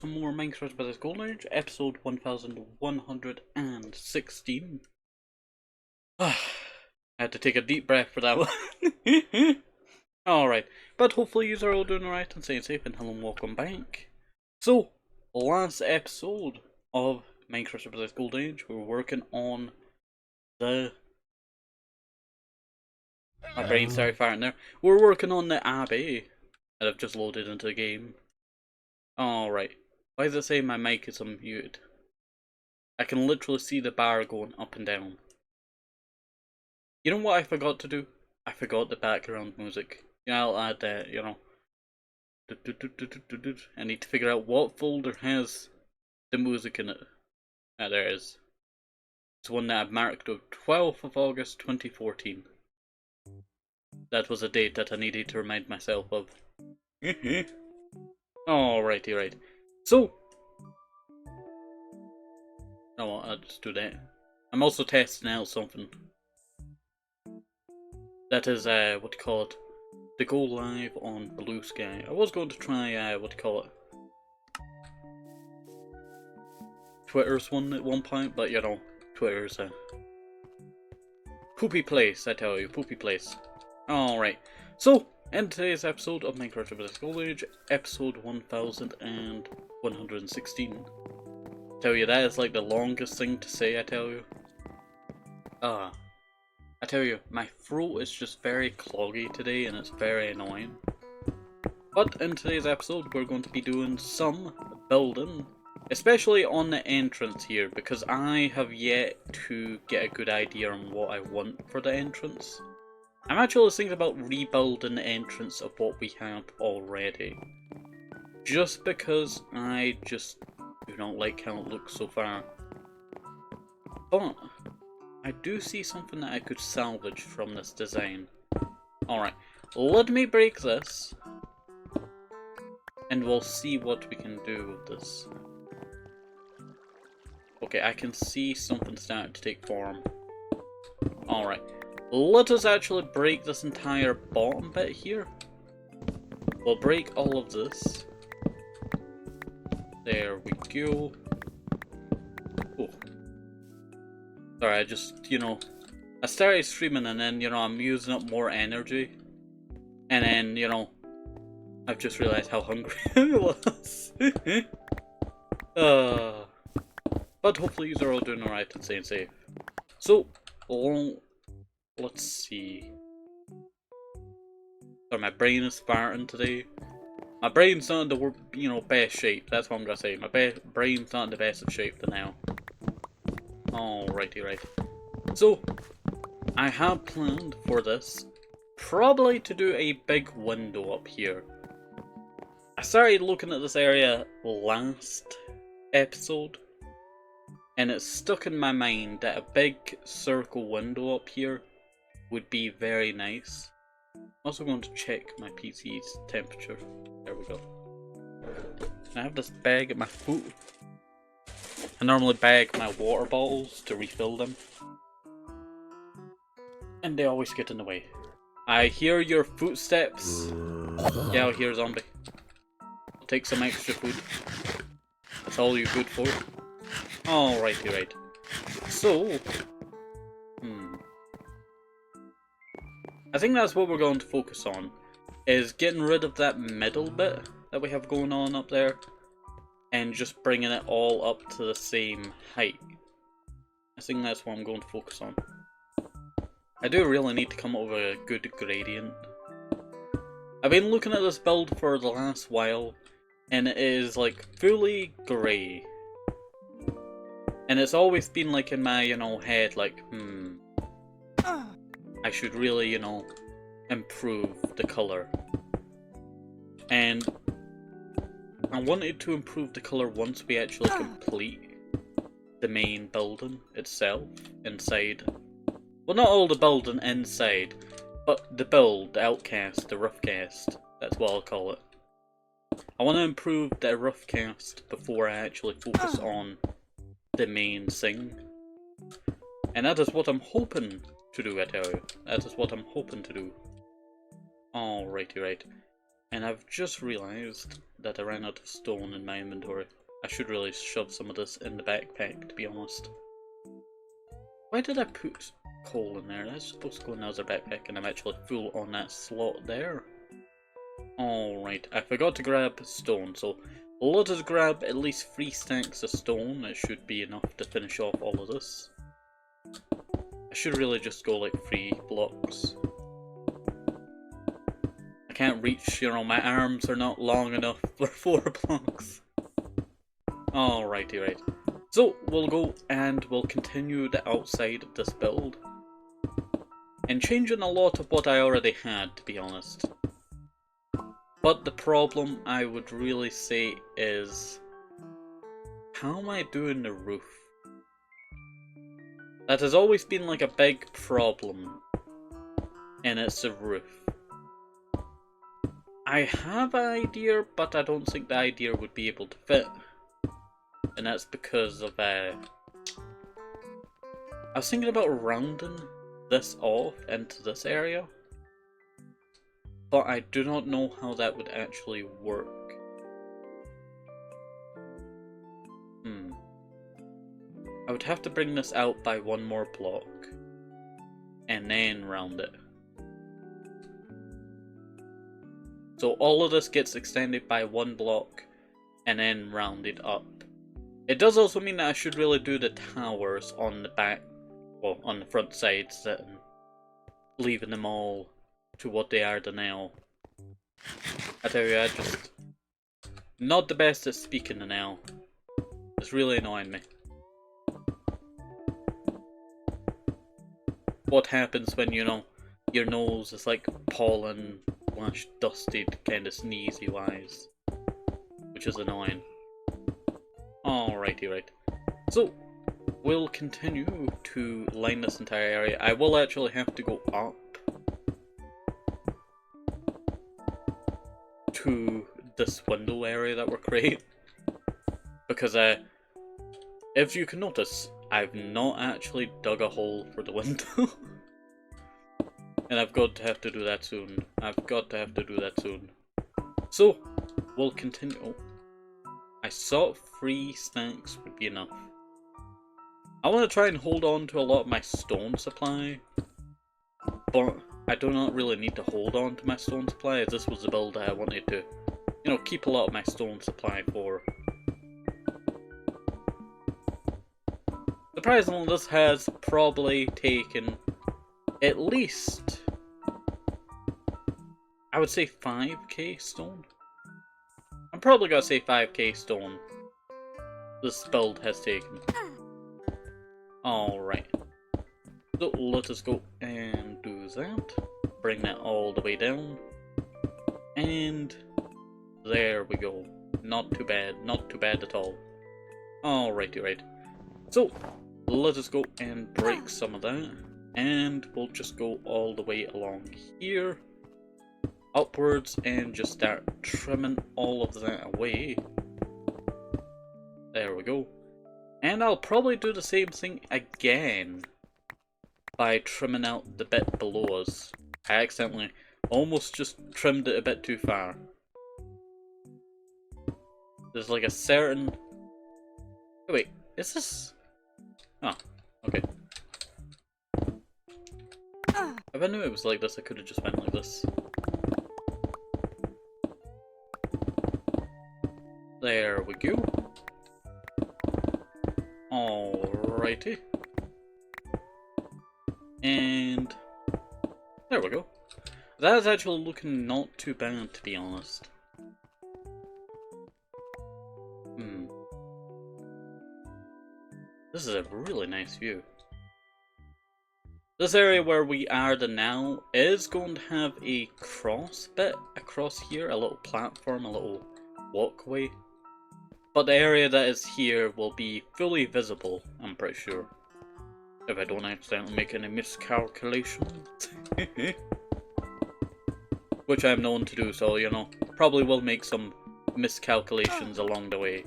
some more Minecraft Paradise Golden Age, episode 1116. I had to take a deep breath for that one. Alright, but hopefully you are all doing alright and staying safe, and hello and welcome back. So, last episode of Minecraft Paradise Golden Age, we were working on the... My brain started firing there. We're working on the Abbey that I've just loaded into the game. Alright. Why does it say my mic is unmuted? I can literally see the bar going up and down. You know what I forgot to do? I forgot the background music. Yeah, I'll add that, you know. I need to figure out what folder has the music in it. Ah, there it is. It's one that I've marked of 12th of August 2014. That was a date that I needed to remind myself of. Alrighty, right. So, oh, I'll just do that. I'm also testing out something. That is, what do you call it? To go live on Blue Sky. I was going to try, what do you call it? Twitter's one at one point, but you know, Twitter's a poopy place, I tell you, poopy place. Alright, so, in today's episode of Minecraft Paradise Golden Age, episode 1116. Tell you, that is like the longest thing to say, I tell you. I tell you, my throat is just very cloggy today and it's very annoying. But in today's episode, we're going to be doing some building, especially on the entrance here, because I have yet to get a good idea on what I want for the entrance. I'm actually thinking about rebuilding the entrance of what we have already. Just because I just do not like how it looks so far. But I do see something that I could salvage from this design. Alright, let me break this. And we'll see what we can do with this. Okay, I can see something starting to take form. Alright, let us actually break this entire bottom bit here. We'll break all of this. There we go. Oh. Sorry, I just, you know, I started streaming and then, you know, I'm using up more energy. And then, you know, I've just realized how hungry I was. But hopefully you are all doing alright and staying safe. So, let's see. Sorry, my brain is farting today. My brain's not in the, you know, best shape. That's what I'm gonna say. My brain's not in the best of shape for now. Alrighty, right. So, I have planned for this probably to do a big window up here. I started looking at this area last episode, and it's stuck in my mind that a big circle window up here would be very nice. I'm also going to check my PC's temperature. There we go. I have this bag at my foot. I normally bag my water bottles to refill them. And they always get in the way. I hear your footsteps. Yeah, I hear a zombie. I'll take some extra food. That's all you're good for. Alrighty, right. So, I think that's what we're going to focus on. Is getting rid of that middle bit that we have going on up there. And just bringing it all up to the same height. I think that's what I'm going to focus on. I do really need to come up with a good gradient. I've been looking at this build for the last while, and it is like fully grey. And it's always been like in my, you know, head like, I should really, you know, improve the colour. And I wanted to improve the colour once we actually complete the main building itself, inside. Well, not all the building inside, but the build, the outcast, the rough cast, that's what I'll call it. I want to improve the rough cast before I actually focus on the main thing. And that is what I'm hoping to do, I tell you. That is what I'm hoping to do. Alrighty, right. And I've just realised that I ran out of stone in my inventory. I should really shove some of this in the backpack, to be honest. Why did I put coal in there? That's supposed to go in the other backpack, and I'm actually full on that slot there. Alright, I forgot to grab stone, so let us grab at least 3 stacks of stone. It should be enough to finish off all of this. I should really just go like 3 blocks. I can't reach, you know, my arms are not long enough for 4 blocks. Alrighty, right. So, we'll go and we'll continue the outside of this build. And changing a lot of what I already had, to be honest. But the problem I would really say is, how am I doing the roof? That has always been like a big problem, and it's the roof. I have an idea, but I don't think the idea would be able to fit. And that's because of, I was thinking about rounding this off into this area. But I do not know how that would actually work. I would have to bring this out by 1 more block. And then round it. So all of this gets extended by 1 block. And then rounded up. It does also mean that I should really do the towers on the back. Well, on the front sides. Leaving them all to what they are now. I tell you, I just not the best at speaking now. It's really annoying me. What happens when, you know, your nose is like pollen / dusted, kind of sneezy wise, which is annoying. Alrighty, right. So we'll continue to line this entire area. I will actually have to go up to this window area that we're creating, because if you can notice, I've not actually dug a hole for the window. And I've got to have to do that soon. So we'll continue. Oh, I thought 3 stacks would be enough. I want to try and hold on to a lot of my stone supply, but I do not really need to hold on to my stone supply, as this was the build I wanted to, you know, keep a lot of my stone supply for. Surprisingly, this has probably taken at least, I would say 5k stone. I'm probably gonna say 5k stone this build has taken. Alright. So let us go and do that. Bring that all the way down. And there we go. Not too bad at all. Alrighty, right. So let us go and break some of that. And we'll just go all the way along here. Upwards and just start trimming all of that away. There we go. And I'll probably do the same thing again by trimming out the bit below us. I accidentally almost just trimmed it a bit too far. There's like a certain... Oh, wait, is this... Oh, okay. If I knew it was like this, I could have just went like this. There we go. Alrighty. And there we go. That is actually looking not too bad, to be honest. This is a really nice view. This area where we are now is going to have a cross bit across here, a little platform, a little walkway. But the area that is here will be fully visible, I'm pretty sure. If I don't accidentally make any miscalculations. Which I'm known to do, so, you know, probably will make some miscalculations along the way.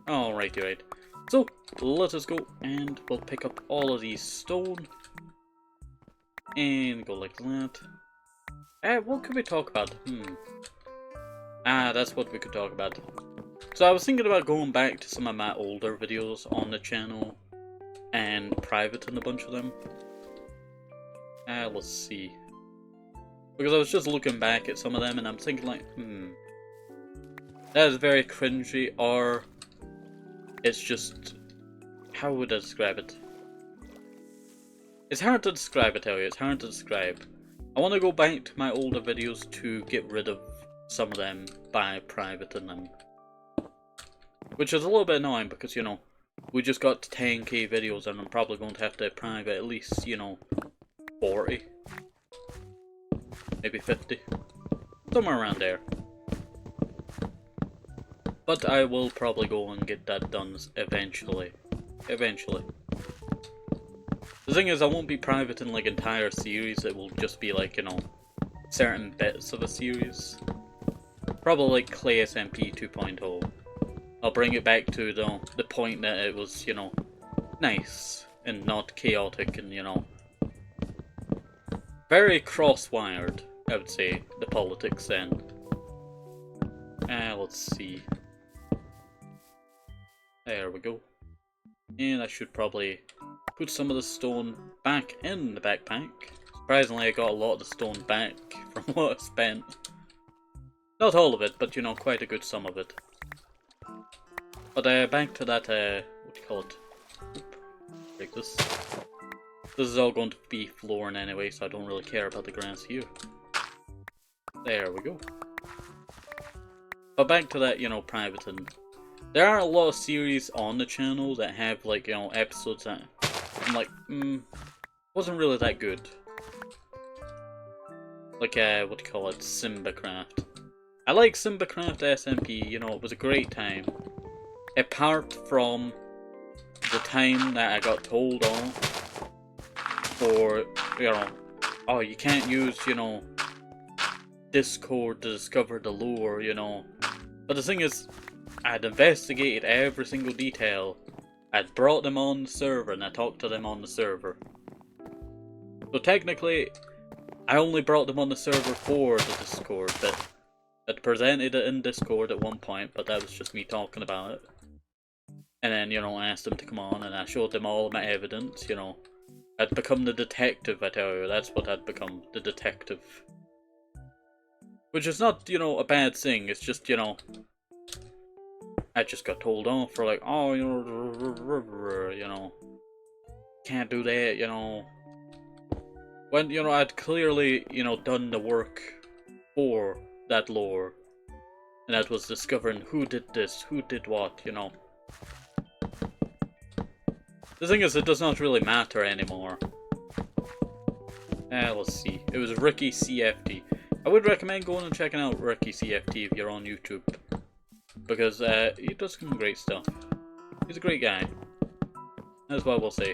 Alrighty, right. So, let us go and we'll pick up all of these stone. And go like that. What could we talk about? That's what we could talk about. So I was thinking about going back to some of my older videos on the channel and privating a bunch of them. Let's see. Because I was just looking back at some of them and I'm thinking like, that is very cringy, or it's just, how would I describe it? It's hard to describe, I tell you, it's hard to describe. I want to go back to my older videos to get rid of some of them by privating them. Which is a little bit annoying because, you know, we just got to 10k videos and I'm probably going to have to private at least, you know, 40. Maybe 50. Somewhere around there. But I will probably go and get that done eventually. Eventually. The thing is, I won't be privating like entire series, it will just be like, you know, certain bits of a series. Probably like Clay SMP 2.0. I'll bring it back to the point that it was, you know, nice and not chaotic and, you know, very cross-wired, I would say, the politics then. Let's see. There we go. And I should probably put some of the stone back in the backpack. Surprisingly, I got a lot of the stone back from what I spent. Not all of it, but you know, quite a good sum of it. But back to that, what do you call it? Oop, break this. This is all going to be flooring anyway, so I don't really care about the grass here. There we go. But back to that, you know, privating. There are a lot of series on the channel that have, like, you know, episodes that I'm like, wasn't really that good. Like, what do you call it? Simbacraft. I like Simbacraft SMP, you know, it was a great time. Apart from the time that I got told off for, you know, oh, you can't use, you know, Discord to discover the lore, you know. But the thing is, I'd investigated every single detail. I'd brought them on the server and I talked to them on the server. So technically, I only brought them on the server for the Discord bit. I'd presented it in Discord at one point, but that was just me talking about it. And then, you know, I asked them to come on and I showed them all of my evidence, you know. I'd become the detective, I tell you, that's what I'd become, the detective. Which is not, you know, a bad thing, it's just, you know, I just got told off for like, oh, you know, can't do that, you know. When, you know, I'd clearly, you know, done the work for that lore. And that was discovering who did this, who did what, you know. The thing is, it does not really matter anymore. Let's see. It was Ricky CFT. I would recommend going and checking out Ricky CFT if you're on YouTube. Because he does some great stuff. He's a great guy. That's what I will say.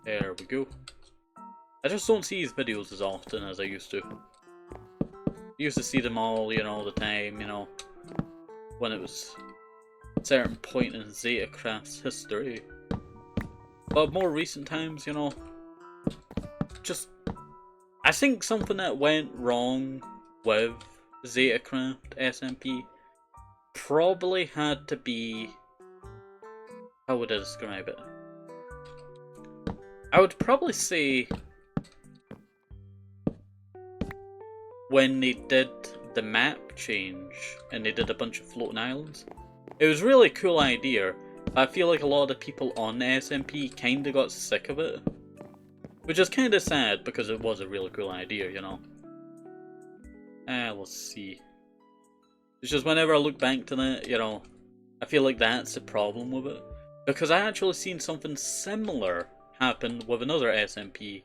There we go. I just don't see his videos as often as I used to. I used to see them all, you know, all the time, you know. When it was a certain point in Zetacraft's history. But more recent times, you know, just, I think something that went wrong with Zetacraft SMP probably had to be, how would I describe it? I would probably say when they did the map change and they did a bunch of floating islands. It was a really cool idea, but I feel like a lot of the people on the SMP kinda got sick of it. Which is kinda sad because it was a really cool idea, you know. Let's see. It's just whenever I look back to that, you know, I feel like that's the problem with it. Because I actually seen something similar happen with another SMP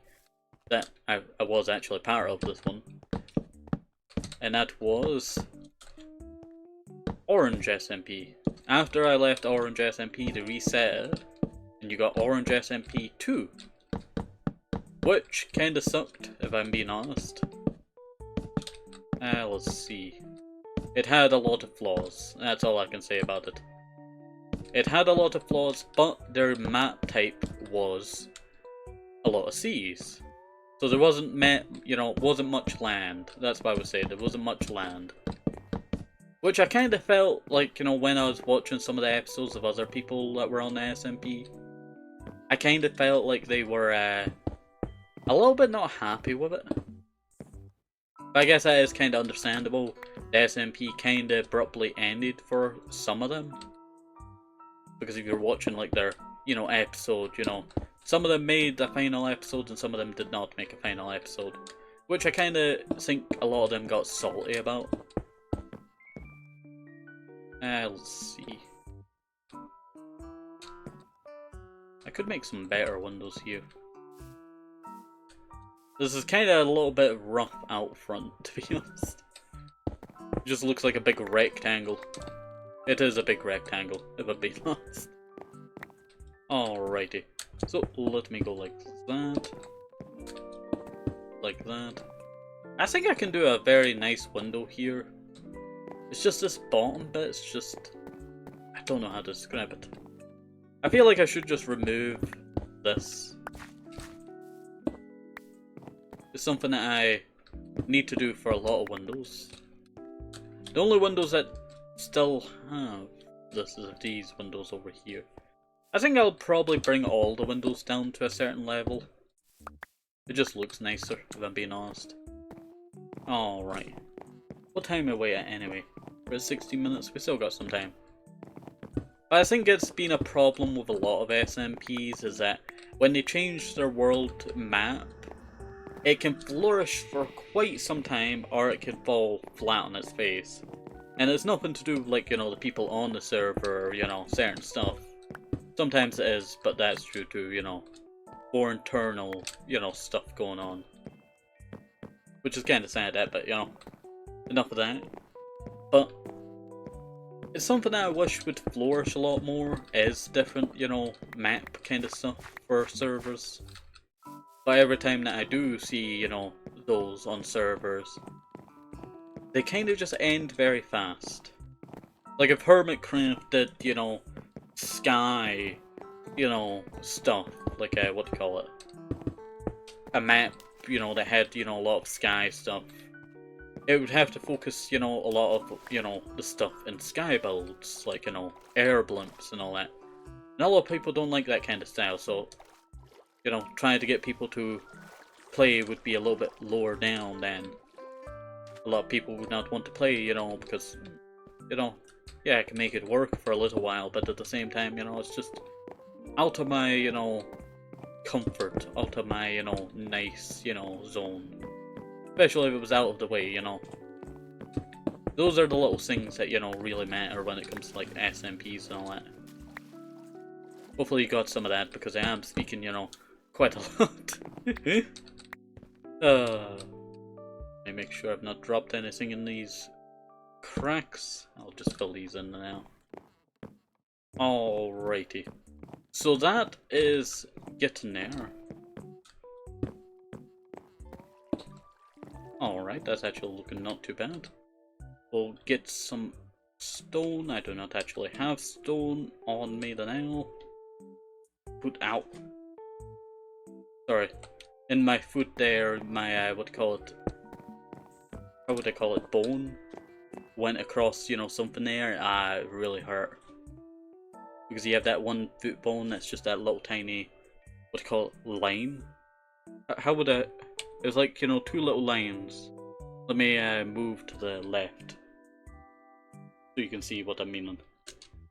that I was actually part of this one. And that was Orange SMP. After I left Orange SMP, they reset it, and you got Orange SMP 2. Which kinda sucked, if I'm being honest. Let's see. It had a lot of flaws, that's all I can say about it. It had a lot of flaws, but their map type was a lot of seas. So there wasn't wasn't much land. That's why I would say there wasn't much land. Which I kind of felt like, when I was watching some of the episodes of other people that were on the SMP, I kind of felt like they were a little bit not happy with it. But I guess that is kind of understandable. The SMP kind of abruptly ended for some of them. Because if you're watching like their, episode, some of them made the final episode and some of them did not make a final episode. Which I kind of think a lot of them got salty about. Let's see. I could make some better windows here. This is kind of a little bit rough out front, to be honest. It just looks like a big rectangle. It is a big rectangle, if I'm being honest. Alrighty. So, let me go like that. Like that. I think I can do a very nice window here. It's just this bottom bit, it's just... I don't know how to describe it. I feel like I should just remove this. It's something that I need to do for a lot of windows. The only windows that still have this is these windows over here. I think I'll probably bring all the windows down to a certain level. It just looks nicer, if I'm being honest. Alright. What time are we at anyway? We're at 60 minutes, we still got some time. But I think it's been a problem with a lot of SMPs is that when they change their world map, it can flourish for quite some time or it can fall flat on its face. And it's nothing to do with like, the people on the server or, certain stuff. Sometimes it is, but that's due to, more internal, stuff going on. Which is kind of sad, but, enough of that. But it's something that I wish would flourish a lot more as different, map kind of stuff for servers. But every time that I do see, those on servers, they kind of just end very fast. Like if Hermitcraft did, sky, stuff, like what do you call it? A map, that had, a lot of sky stuff. It would have to focus, a lot of, the stuff in sky builds, like, air blimps and all that. And a lot of people don't like that kind of style, so, trying to get people to play would be a little bit lower down than a lot of people would not want to play, because, yeah, I can make it work for a little while, but at the same time, it's just out of my, comfort, out of my, nice, zone. Especially if it was out of the way, Those are the little things that, really matter when it comes to, like, SMPs and all that. Hopefully you got some of that, because I am speaking, quite a lot. Let me make sure I've not dropped anything in these cracks. I'll just fill these in now. Alrighty. So that is getting there. Alright, that's actually looking not too bad. We'll get some stone. I do not actually have stone on me now. Put out. Sorry. In my foot there, my, what do you call it? How would I call it? Bone? Went across, something there. It really hurt. Because you have that one foot bone that's just that little tiny, what do you call it? Line? How would I... It was like, two little lines. Let me move to the left. So you can see what I'm meaning.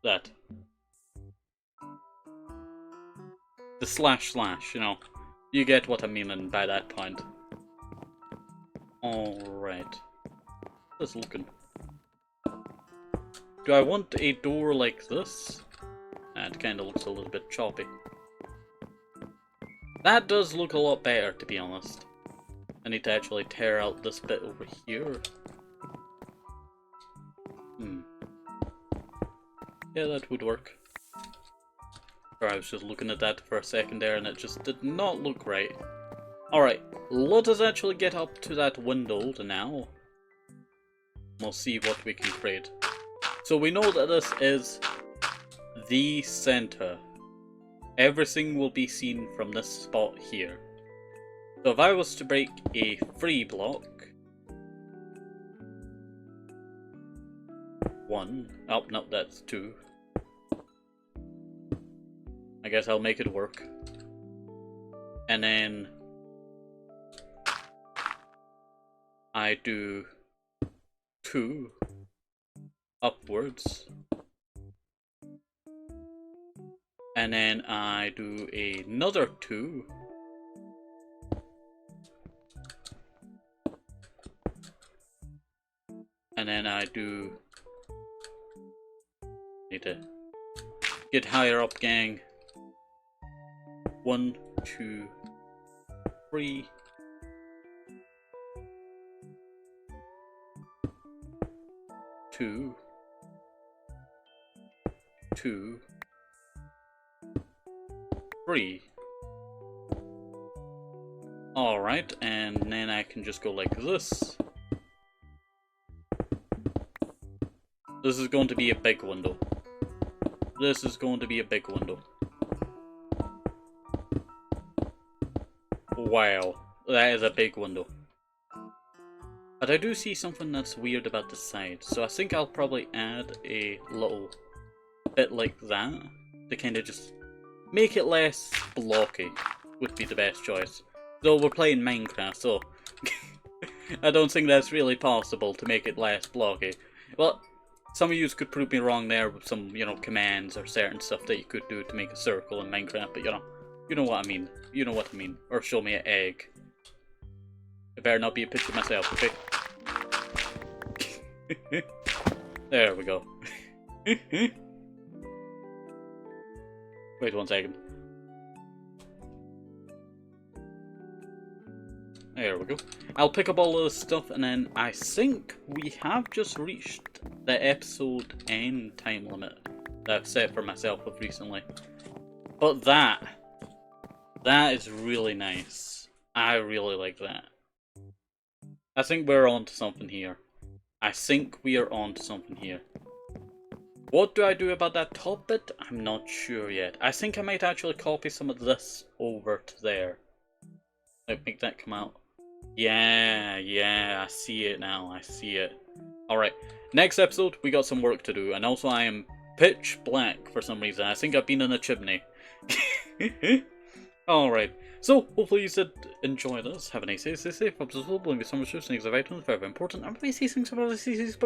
That. The slash, You get what I'm meaning by that point. Alright. How's this looking? Do I want a door like this? It kinda looks a little bit choppy. That does look a lot better, to be honest. I need to actually tear out this bit over here. Yeah, that would work. Or I was just looking at that for a second there and it just did not look right. Alright, let us actually get up to that window now. We'll see what we can create. So we know that this is the center. Everything will be seen from this spot here. So if I was to break a 3 block... 1. Oh, no, that's 2. I guess I'll make it work. And then... I do 2 upwards. And then I do another 2. And then I do... Need to get higher up, gang. 1, 2, 3. 2, 2, 3. Alright, and then I can just go like this. This is going to be a big window. This is going to be a big window. Wow, that is a big window. But I do see something that's weird about the side, so I think I'll probably add a little bit like that to kind of just make it less blocky, would be the best choice. Though we're playing Minecraft, so I don't think that's really possible to make it less blocky. Well, some of you could prove me wrong there with some, you know, commands or certain stuff that you could do to make a circle in Minecraft, but you know what I mean. You know what I mean. Or show me an egg. It better not be a picture of myself, okay? There we go. Wait 1 second. There we go. I'll pick up all of this stuff, and then I think we have just reached the episode end time limit that I've set for myself with recently. But that is really nice. I really like that. I think we're on to something here. I think we are on to something here. What do I do about that top bit? I'm not sure yet. I think I might actually copy some of this over to there. Like, make that come out. Yeah, I see it now. I see it. Alright, next episode, we got some work to do. And also, I am pitch black for some reason. I think I've been in a chimney. Alright, so hopefully you did enjoy this. Have a nice day, stay safe, observe, blame me so much, things of items, very important. I'm going to see things about these.